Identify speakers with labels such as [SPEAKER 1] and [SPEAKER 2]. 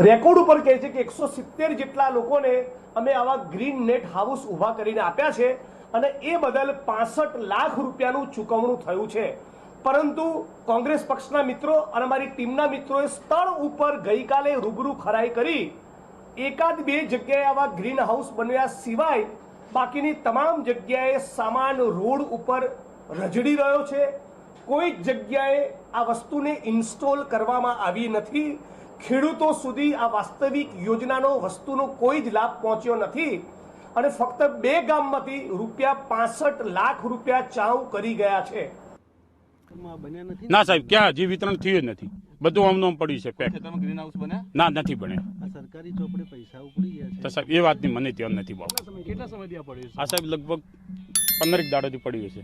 [SPEAKER 1] Record ઉપર કહે છે કે 170 જેટલા લોકોને અમે આવા ગ્રીન નેટ હાઉસ ઊભા કરીને આપ્યા છે અને એ બદલ 65 લાખ રૂપિયાનું ચૂકવણું થયું છે. પરંતુ કોંગ્રેસ પક્ષના મિત્રો અને અમારી ટીમના મિત્રોએ સ્થળ ઉપર ગઈકાલે રૂબરૂ ખરાઈ કરી એકાદ બે જગ્યાએ આવા ગ્રીન હાઉસ બન્યા સિવાય બાકીની તમામ જગ્યાએ સામાન રોડ ઉપર રજડી રહ્યો છે. કોઈ જગ્યાએ આ વસ્તુને ઇન્સ્ટોલ કરવામાં આવી નથી. ખેડૂતો સુધી આ વાસ્તવિક યોજનાનો વસ્તુનો કોઈ જ લાભ પહોંચ્યો નથી અને ફક્ત 2 ગામમાંથી ₹65 લાખ ચાઉ કરી ગયા છે.
[SPEAKER 2] ના સાહેબ, ક્યાં હજી વિતરણ થયું જ નથી. બધું આમનું પડ્યું છે પેક.
[SPEAKER 3] ગ્રીન હાઉસ બન્યા
[SPEAKER 2] ના, નથી બન્યા.
[SPEAKER 4] સરકારી ચોપડે પૈસા ઉપડી ગયા છે
[SPEAKER 2] તો સાહેબ એ વાતની મને ધ્યાન નથી. બાબુ
[SPEAKER 3] કેટલા સમયથી આ પડ્યું છે?
[SPEAKER 2] આ સાહેબ લગભગ 15 દાડાથી પડ્યું છે.